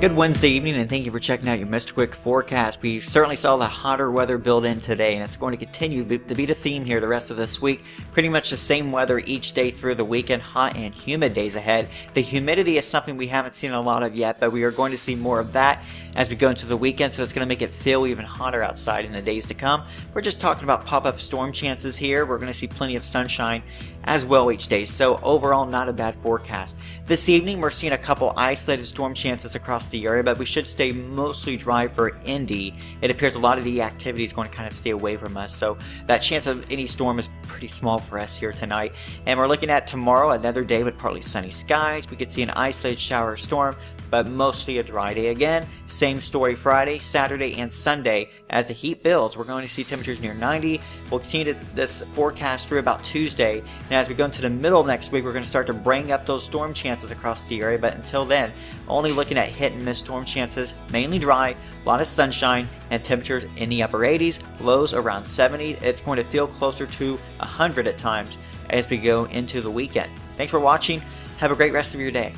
Good Wednesday evening, and thank you for checking out your Mr. Quik forecast. We certainly saw the hotter weather build in today, and it's going to continue to be the theme here the rest of this week. Pretty much the same weather each day through the weekend, hot and humid days ahead. The humidity is something we haven't seen a lot of yet, but we are going to see more of that as we go into the weekend, so it's going to make it feel even hotter outside in the days to come. We're just talking about pop-up storm chances here. We're going to see plenty of sunshine as well each day, so overall not a bad forecast. This evening we're seeing a couple isolated storm chances across the area, but we should stay mostly dry for Indy. It appears a lot of the activity is going to kind of stay away from us, so that chance of any storm is pretty small for us here tonight. And we're looking at tomorrow, another day with partly sunny skies. We could see an isolated shower or storm, but mostly a dry day again. Same story Friday, Saturday, and Sunday. As the heat builds, we're going to see temperatures near 90. We'll continue this forecast through about Tuesday, and as we go into the middle of next week, we're going to start to bring up those storm chances across the area, but until then, only looking at hit and miss storm chances, mainly dry, a lot of sunshine, and temperatures in the upper 80s, lows around 70. It's going to feel closer to 100 at times as we go into the weekend. Thanks for watching. Have a great rest of your day.